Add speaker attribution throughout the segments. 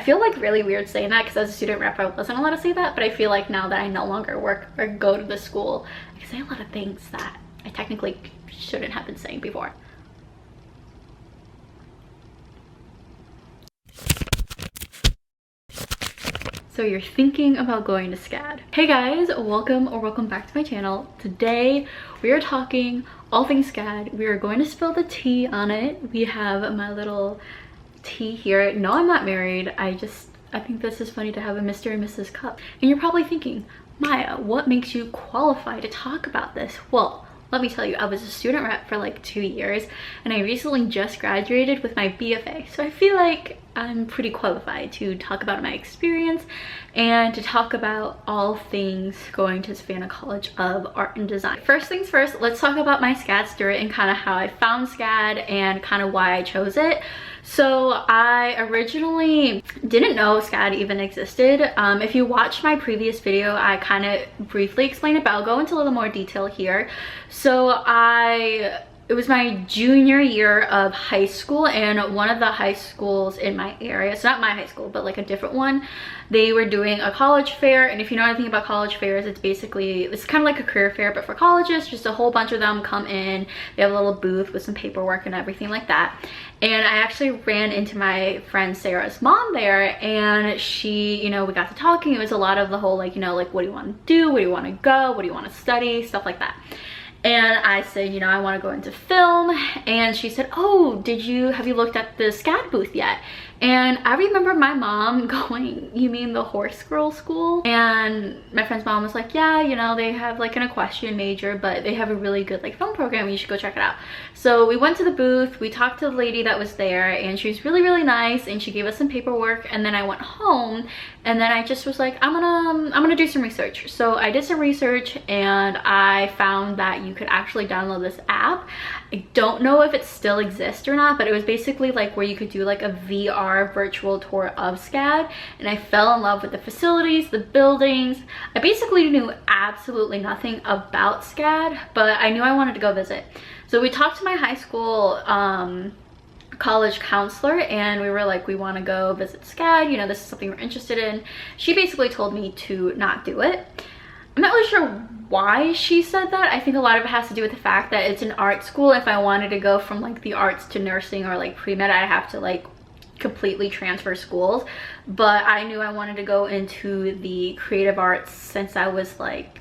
Speaker 1: feel like really weird saying that because as a student rep I wasn't allowed to say that, but I feel like now that I no longer work or go to the school, I can say a lot of things that I technically shouldn't have been saying before. So you're thinking about going to SCAD. Hey guys, welcome back to my channel. Today we are talking all things SCAD. We are going to spill the tea on it. We have my little tea here. No, I'm not married. I think this is funny to have a Mr. and Mrs. cup. And you're probably thinking, Maya, what makes you qualified to talk about this? Well, let me tell you, I was a student rep for like 2 years and I recently just graduated with my BFA. So I feel like I'm pretty qualified to talk about my experience and to talk about all things going to Savannah College of Art and Design. First things first, let's talk about my SCAD story and kind of how I found SCAD and kind of why I chose it. So I originally didn't know SCAD even existed. If you watched my previous video, I kind of briefly explained it, but I'll go into a little more detail here. So it was my junior year of high school, and one of the high schools in my area, so not my high school, but like a different one, they were doing a college fair. And if you know anything about college fairs, it's kind of like a career fair, but for colleges. Just a whole bunch of them come in, they have a little booth with some paperwork and everything like that. And I actually ran into my friend Sarah's mom there, and she, we got to talking. It was a lot of the whole, like, what do you want to do? Where do you want to go? What do you want to study? Stuff like that. And I said, I want to go into film. And she said, oh, have you looked at the SCAD booth yet? And I remember my mom going, you mean the horse girl school? And my friend's mom was like, yeah, they have like an equestrian major, but they have a really good like film program. You should go check it out. So we went to the booth, we talked to the lady that was there, and she was really, really nice, and she gave us some paperwork. And then I went home, and then I just was like, I'm gonna do some research. So I did some research, and I found that you could actually download this app. I don't know if it still exists or not, but it was basically like where you could do like a VR virtual tour of SCAD, and I fell in love with the facilities, the buildings. I basically knew absolutely nothing about SCAD, but I knew I wanted to go visit. So we talked to my high school college counselor, and we were like, we want to go visit SCAD, this is something we're interested in. She basically told me to not do it. I'm not really sure why she said that. I think a lot of it has to do with the fact that it's an art school. If I wanted to go from like the arts to nursing or like pre-med, I'd have to like completely transfer schools. But I knew I wanted to go into the creative arts since I was like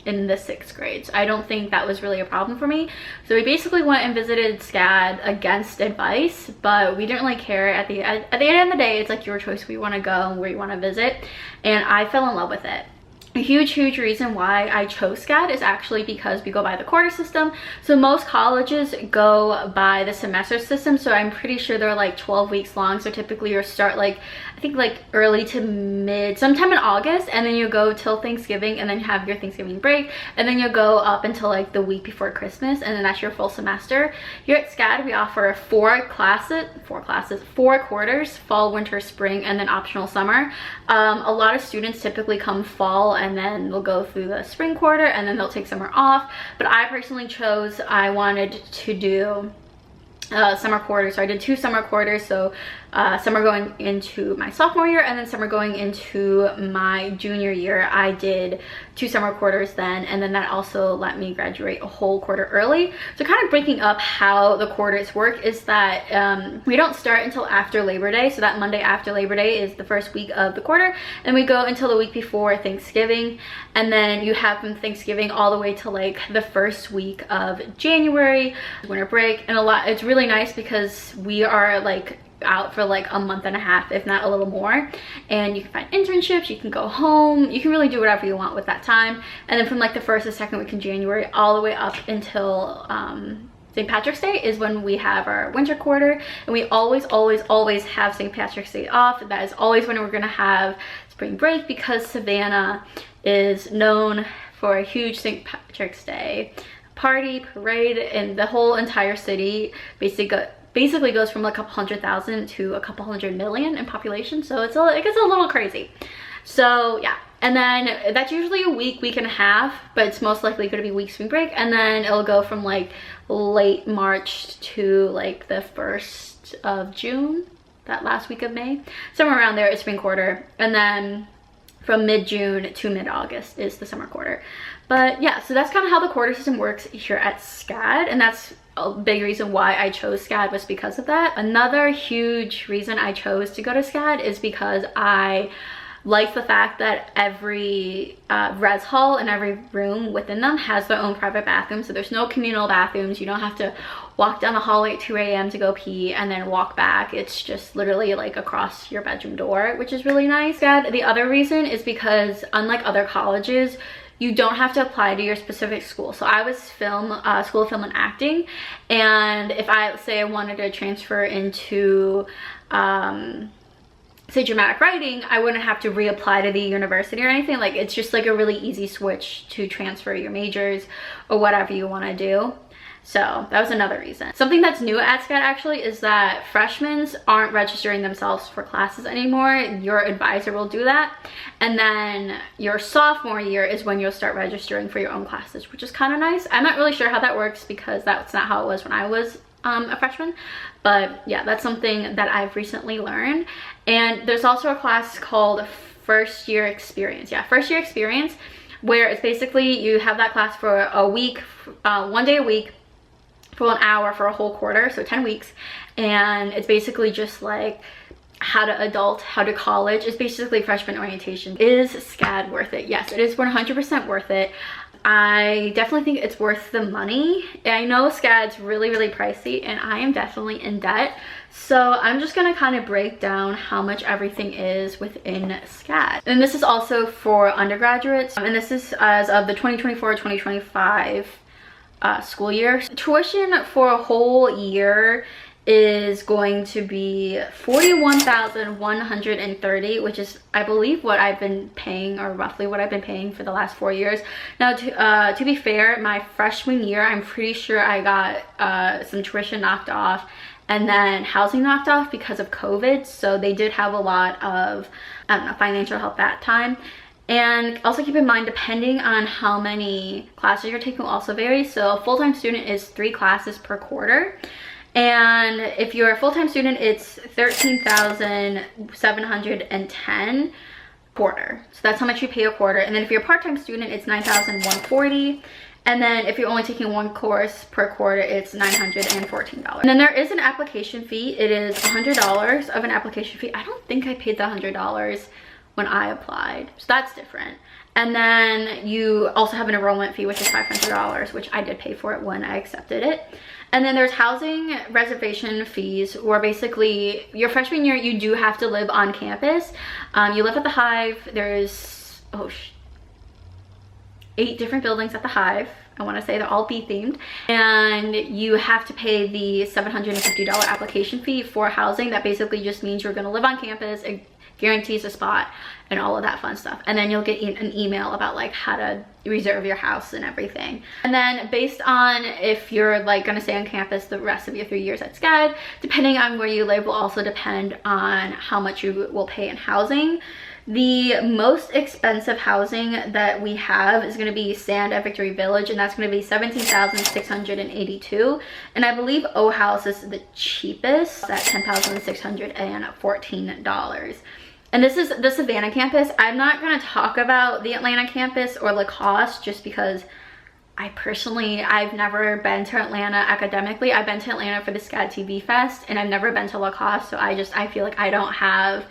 Speaker 1: in the 6th grade. So I don't think that was really a problem for me. So we basically went and visited SCAD against advice, but we didn't really care. At the end of the day, it's like your choice where you want to go and where you want to visit, and I fell in love with it. A huge reason why I chose SCAD is actually because we go by the quarter system. So most colleges go by the semester system, so I'm pretty sure they're like 12 weeks long. So typically you start like, I think like early to mid, sometime in August, and then you go till Thanksgiving, and then you have your Thanksgiving break, and then you go up until like the week before Christmas, and then that's your full semester. Here at SCAD, we offer 4 quarters, fall, winter, spring, and then optional summer. A lot of students typically come fall, and then they'll go through the spring quarter, and then they'll take summer off. But I personally chose, I wanted to do summer quarter. So I did 2 summer quarters. So summer going into my sophomore year, and then summer going into my junior year. I did 2 summer quarters then, and then that also let me graduate a whole quarter early. So kind of breaking up how the quarters work is that we don't start until after Labor Day. So that Monday after Labor Day is the first week of the quarter, and we go until the week before Thanksgiving, and then you have from Thanksgiving all the way to like the first week of January, winter break. And it's really nice because we are like out for like a month and a half, if not a little more, and you can find internships, you can go home, you can really do whatever you want with that time. And then from like the 1st to 2nd week in January all the way up until St. Patrick's Day is when we have our winter quarter, and we always have St. Patrick's Day off. That is always when we're gonna have spring break, because Savannah is known for a huge St. Patrick's Day party, parade, and the whole entire city basically goes from like a couple 100,000 to a couple 100 million in population. So it gets a little crazy. So yeah, and then that's usually a week and a half, but it's most likely going to be week spring break, and then it'll go from like late March to like the 1st of June. that last week of May, somewhere around there is spring quarter, and then from mid-June to mid-August is the summer quarter. But yeah, so that's kind of how the quarter system works here at SCAD, and that's a big reason why I chose SCAD was because of that. Another huge reason I chose to go to SCAD is because I like the fact that every res hall and every room within them has their own private bathroom. So there's no communal bathrooms. You don't have to walk down the hallway at 2 a.m. to go pee and then walk back. It's just literally like across your bedroom door, which is really nice. The other reason is because unlike other colleges, you don't have to apply to your specific school. So I was School of Film and Acting, and if I say I wanted to transfer into say dramatic writing, I wouldn't have to reapply to the university or anything. Like, it's just like a really easy switch to transfer your majors or whatever you want to do. So that was another reason. Something that's new at SCAD actually is that freshmen aren't registering themselves for classes anymore. Your advisor will do that, and then your sophomore year is when you'll start registering for your own classes, which is kind of nice. I'm not really sure how that works because that's not how it was when I was a freshman, but yeah, that's something that I've recently learned. And there's also a class called First Year Experience. Yeah, First Year Experience, where it's basically you have that class for a week, 1 day a week, for an hour for a whole quarter, so 10 weeks. And it's basically just like how to adult, how to college. It's basically freshman orientation. Is SCAD worth it? Yes, it is 100% worth it. I definitely think it's worth the money. I know SCAD's really, really pricey, and I am definitely in debt. So I'm just gonna kind of break down how much everything is within SCAD. And this is also for undergraduates, and this is as of the 2024-2025 school year. Tuition for a whole year is going to be $41,130, which is, I believe, what I've been paying, or roughly what I've been paying for the last 4 years. Now, to be fair, my freshman year, I'm pretty sure I got some tuition knocked off and then housing knocked off because of COVID. So they did have a lot of, I don't know, financial help that time. And also keep in mind, depending on how many classes you're taking will also vary. So a full-time student is 3 classes per quarter. And if you're a full-time student, it's $13,710 quarter. So that's how much you pay a quarter. And then if you're a part-time student, it's $9,140. And then if you're only taking 1 course per quarter, it's $914. And then there is an application fee. It is $100 of an application fee. I don't think I paid the $100 when I applied, so that's different. And then you also have an enrollment fee, which is $500, which I did pay for it when I accepted it. And then there's housing reservation fees, where basically your freshman year, you do have to live on campus. You live at the Hive. There's 8 different buildings at the Hive. I want to say they're all bee themed, and you have to pay the $750 application fee for housing. That basically just means you're going to live on campus. It guarantees a spot and all of that fun stuff. And then you'll get an email about like how to reserve your house and everything. And then based on if you're like going to stay on campus the rest of your 3 years at SCAD, depending on where you live will also depend on how much you will pay in housing. The most expensive housing that we have is going to be Sand at Victory Village, and that's going to be $17,682. And I believe O House is the cheapest at $10,614. And this is the Savannah campus. I'm not going to talk about the Atlanta campus or Lacoste just because I've never been to Atlanta academically. I've been to Atlanta for the SCAD TV Fest, and I've never been to Lacoste, so I feel like I don't have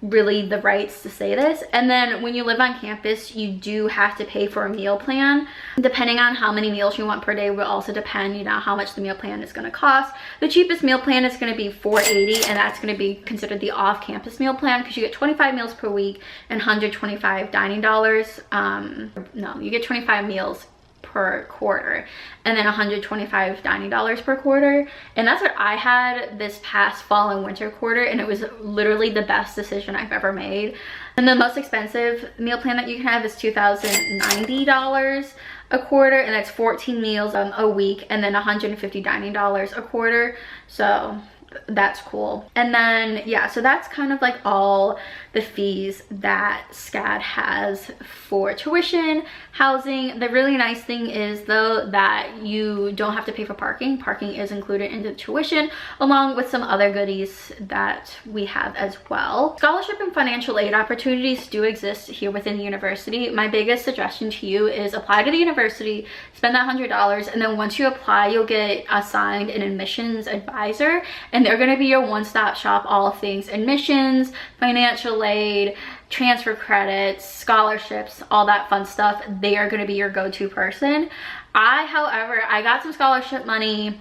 Speaker 1: really the rights to say this. And then when you live on campus, you do have to pay for a meal plan. Depending on how many meals you want per day will also depend, you know, how much the meal plan is going to cost. The cheapest meal plan is going to be $480, and that's going to be considered the off-campus meal plan because you get 25 meals per week and $125 dining dollars. No, you get 25 meals per quarter and then $125 dining dollars per quarter. And that's what I had this past fall and winter quarter, and it was literally the best decision I've ever made. And the most expensive meal plan that you can have is $2,090 a quarter, and that's 14 meals a week and then $150 dining dollars a quarter. So that's cool. And then yeah, so that's kind of like all the fees that SCAD has for tuition, housing. The really nice thing is though that you don't have to pay for parking. Parking is included in the tuition, along with some other goodies that we have as well. Scholarship and financial aid opportunities do exist here within the university. My biggest suggestion to you is apply to the university, spend that $100, and then once you apply, you'll get assigned an admissions advisor, and they're going to be your one-stop shop, all things admissions, financial aid, transfer credits, scholarships, all that fun stuff. They are going to be your go-to person. However, I got some scholarship money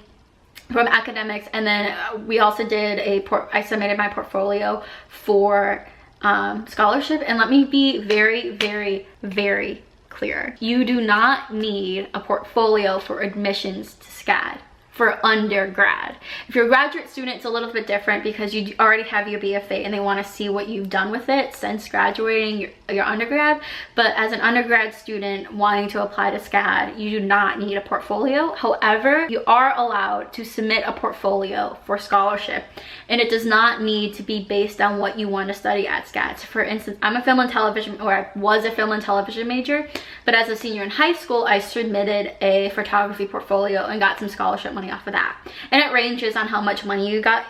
Speaker 1: from academics, and then we also did I submitted my portfolio for scholarship. And let me be very, very, very clear. You do not need a portfolio for admissions to SCAD for undergrad. If you're a graduate student, it's a little bit different because you already have your BFA and they want to see what you've done with it since graduating your undergrad. But as an undergrad student wanting to apply to SCAD, you do not need a portfolio. However, you are allowed to submit a portfolio for scholarship, and it does not need to be based on what you want to study at SCAD. So for instance, I'm a film and television, or I was a film and television major, but as a senior in high school, I submitted a photography portfolio and got some scholarship money off of that. And it ranges on how much money you get.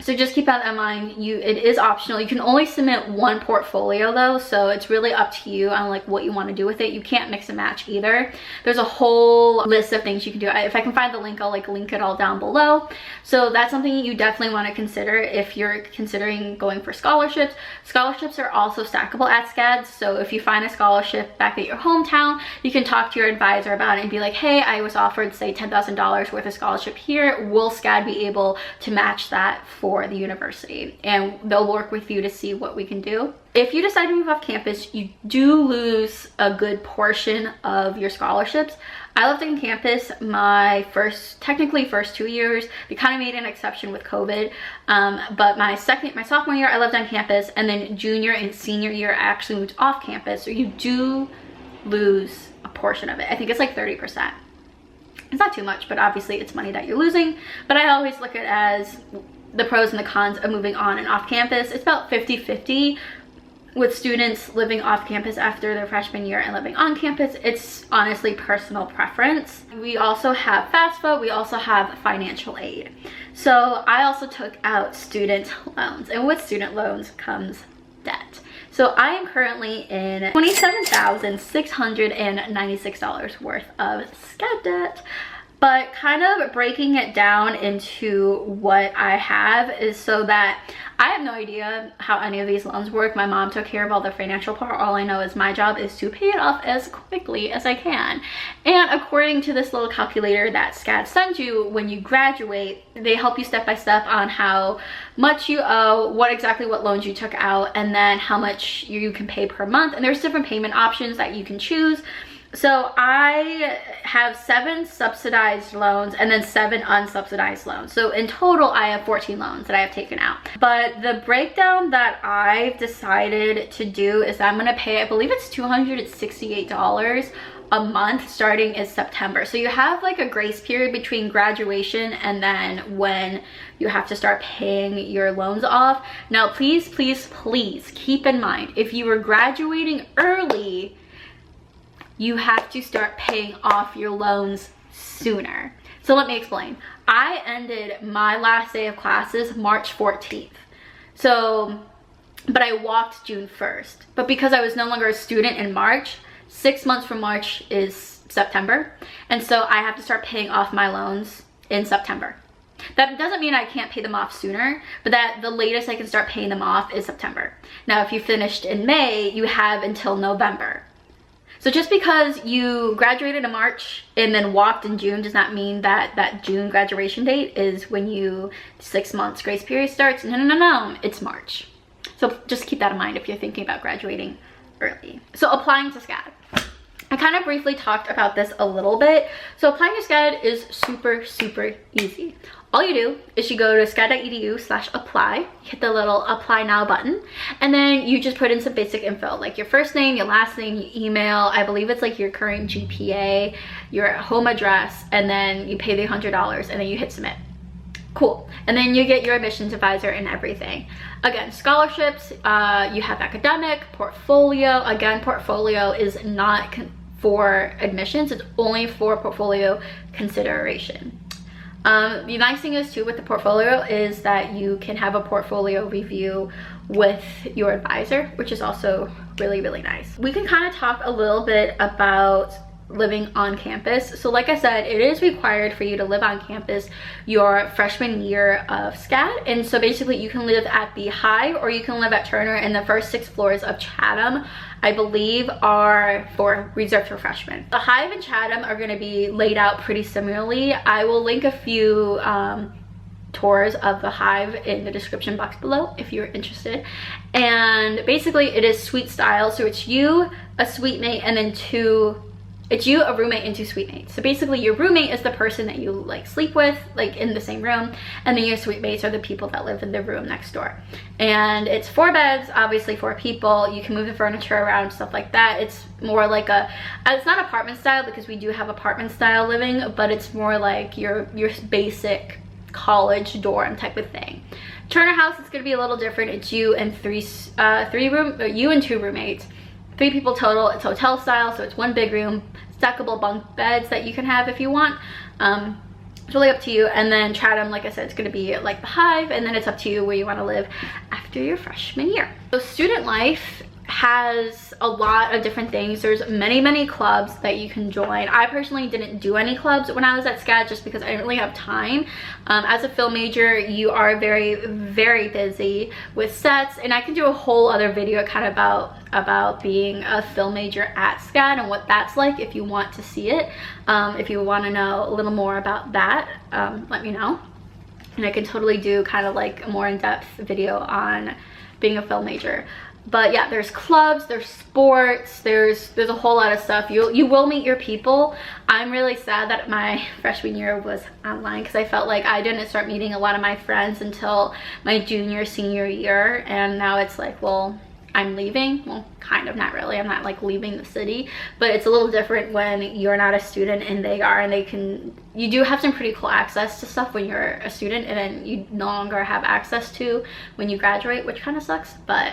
Speaker 1: So just keep that in mind. It is optional. You can only submit one portfolio though, so it's really up to you on like what you want to do with it. You can't mix and match either. There's a whole list of things you can do. If I can find the link, I'll like link it all down below. So that's something you definitely want to consider if you're considering going for scholarships. Scholarships are also stackable at SCAD. So if you find a scholarship back at your hometown, you can talk to your advisor about it and be like, hey, I was offered say $10,000 worth of scholarship here. Will SCAD be able to match that for the university? And they'll work with you to see what we can do. If you decide to move off campus, you do lose a good portion of your scholarships. I lived on campus my technically first 2 years. We kind of made an exception with COVID, but my sophomore year I lived on campus, and then junior and senior year I actually moved off campus. So you do lose a portion of it. I think it's like 30%. It's not too much, but obviously it's money that you're losing. But I always look at it as the pros and the cons of moving on and off campus. It's about 50-50 with students living off campus after their freshman year and living on campus. It's honestly personal preference. We also have FAFSA, we also have financial aid. So I also took out student loans, and with student loans comes debt. So I am currently in $27,696 worth of SCAD debt. But kind of breaking it down into what I have is so that I have no idea how any of these loans work. My mom took care of all the financial part. All I know is my job is to pay it off as quickly as I can. And according to this little calculator that SCAD sends you when you graduate, they help you step by step on how much you owe, what loans you took out, and then how much you can pay per month. And there's different payment options that you can choose. So I have 7 subsidized loans and then 7 unsubsidized loans. So in total, I have 14 loans that I have taken out. But the breakdown that I've decided to do is that I'm gonna pay, I believe it's $268 a month starting in September. So you have like a grace period between graduation and then when you have to start paying your loans off. Now, please, please, please keep in mind, if you were graduating early, you have to start paying off your loans sooner. So let me explain. I ended my last day of classes March 14th. So, but I walked June 1st. But because I was no longer a student in March, 6 months from March is September. And so I have to start paying off my loans in September. That doesn't mean I can't pay them off sooner, but that the latest I can start paying them off is September. Now, if you finished in May, you have until November. So just because you graduated in March and then walked in June does not mean that that June graduation date is when 6 months grace period starts. No, it's March. So just keep that in mind if you're thinking about graduating early. So applying to SCAD. I kind of briefly talked about this a little bit. So applying to SCAD is super, super easy. All you do is you go to scad.edu/apply, hit the little apply now button, and then you just put in some basic info like your first name, your last name, your email, I believe it's like your current GPA, your home address, and then you pay the $100 and then you hit submit. Cool. And then you get your admissions advisor and everything. Again, scholarships, you have academic, portfolio. Again, portfolio is not for admissions, it's only for portfolio consideration. The nice thing is too with the portfolio is that you can have a portfolio review with your advisor, which is also really, really nice. We can kind of talk a little bit about living on campus. So like I said, it is required for you to live on campus your freshman year of SCAD. And so basically you can live at the Hive or you can live at Turner, and the first 6 floors of Chatham, I believe, are reserved for freshmen. The Hive and Chatham are going to be laid out pretty similarly. I will link a few tours of the Hive in the description box below if you're interested. And basically it is suite style, so it's you, a suite mate, and then it's you, a roommate, and 2 suite mates. So basically your roommate is the person that you like sleep with, like in the same room, and then your suite mates are the people that live in the room next door. And it's 4 beds, obviously 4 people. You can move the furniture around, stuff like that. It's more like it's not apartment style because we do have apartment style living, but it's more like your basic college dorm type of thing. Turner House is going to be a little different. It's you and 2 roommates. 3 people total. It's hotel style, so it's 1 big room, stackable bunk beds that you can have if you want. It's really up to you. And then Chatham, like I said, it's going to be like the Hive, and then it's up to you where you want to live after your freshman year. So student life has a lot of different things. There's many clubs that you can join. I personally didn't do any clubs when I was at SCAD just because I didn't really have time. As a film major, you are very busy with sets, and I can do a whole other video kind of about being a film major at SCAD and what that's like if you want to see it. If you want to know a little more about that, let me know, and I can totally do kind of like a more in-depth video on being a film major. But yeah, there's clubs, there's sports, there's a whole lot of stuff. You will meet your people. I'm really sad that my freshman year was online because I felt like I didn't start meeting a lot of my friends until my junior, senior year. And now it's like, well, I'm leaving. Well, kind of, not really. I'm not like leaving the city, but it's a little different when you're not a student and they are, and you do have some pretty cool access to stuff when you're a student, and then you no longer have access to when you graduate, which kind of sucks, but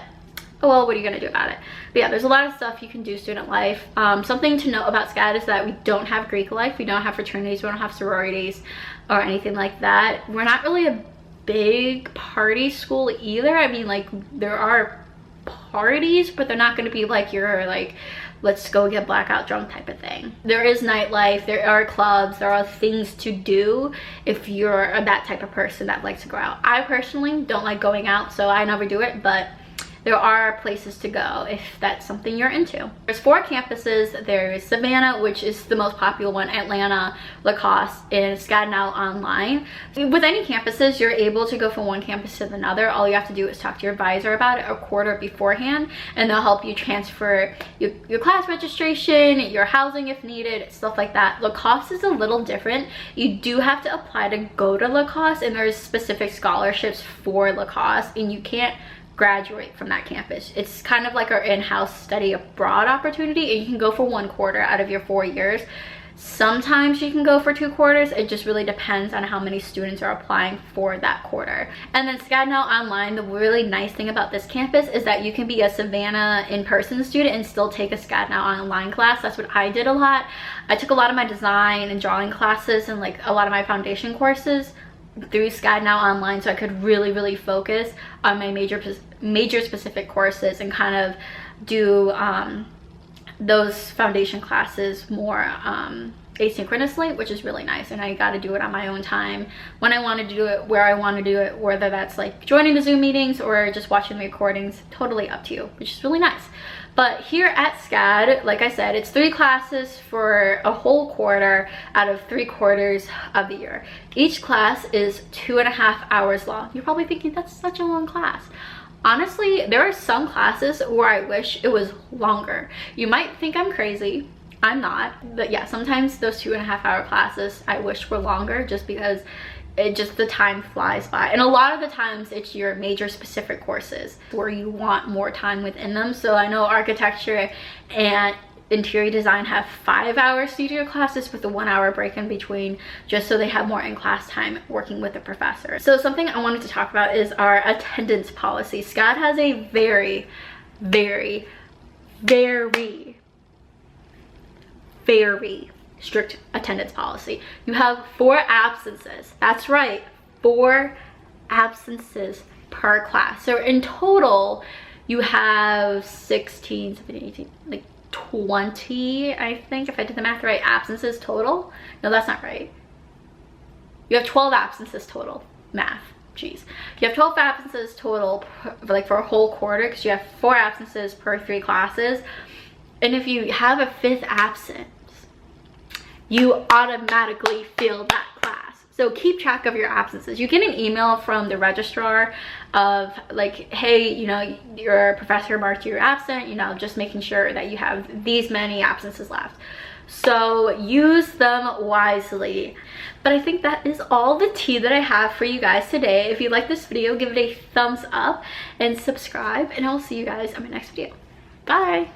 Speaker 1: oh well, what are you gonna do about it? But yeah, there's a lot of stuff you can do student life. Something to note about SCAD is that we don't have Greek life, we don't have fraternities, we don't have sororities or anything like that. We're not really a big party school either. I mean, like, there are parties, but they're not gonna be like your like let's go get blackout drunk type of thing. There is nightlife, there are clubs, there are things to do if you're that type of person that likes to go out. I personally don't like going out, so I never do it, but there are places to go if that's something you're into. There's 4 campuses. There's Savannah, which is the most popular one, Atlanta, Lacoste, and SCAD Now Online. With any campuses, you're able to go from one campus to another. All you have to do is talk to your advisor about it a quarter beforehand, and they'll help you transfer your class registration, your housing if needed, stuff like that. Lacoste is a little different. You do have to apply to go to Lacoste, and there's specific scholarships for Lacoste, and you can't graduate from that campus. It's kind of like our in-house study abroad opportunity, and you can go for 1 quarter out of your 4 years. Sometimes you can go for 2 quarters. It just really depends on how many students are applying for that quarter. And then SCAD Now Online, the really nice thing about this campus is that you can be a Savannah in-person student and still take a SCAD Now Online class. That's what I did a lot. I took a lot of my design and drawing classes and like a lot of my foundation courses through SCAD Now Online, so I could really focus on my major specific courses and kind of do those foundation classes more asynchronously, which is really nice. And I got to do it on my own time when I want to do it, where I want to do it, whether that's like joining the Zoom meetings or just watching the recordings, totally up to you, which is really nice. But here at SCAD, like I said, it's 3 classes for a whole quarter out of 3 quarters of the year. Each class is 2.5 hours long. You're probably thinking, that's such a long class. Honestly, there are some classes where I wish it was longer. You might think I'm crazy. I'm not. But yeah, sometimes those 2.5 hour classes I wish were longer just because the time flies by. And a lot of the times it's your major specific courses where you want more time within them. So I know architecture and interior design have 5-hour studio classes with a 1-hour break in between, just so they have more in-class time working with the professor. So something I wanted to talk about is our attendance policy. SCAD has a very, very, very, very strict attendance policy. You have 4 absences. That's right, 4 absences per class. So in total, you have 16, 17, 18, like 20, I think, if I did the math right, absences total. No, that's not right. You have 12 absences total. Math, jeez. You have 12 absences total, like for a whole quarter, because you have 4 absences per 3 classes. And if you have a 5th absence, you automatically fail that class. So keep track of your absences. You get an email from the registrar of like, hey, you know, your professor marked you absent, you know, just making sure that you have these many absences left. So use them wisely. But I think that is all the tea that I have for you guys today. If you like this video, give it a thumbs up and subscribe, and I'll see you guys in my next video. Bye.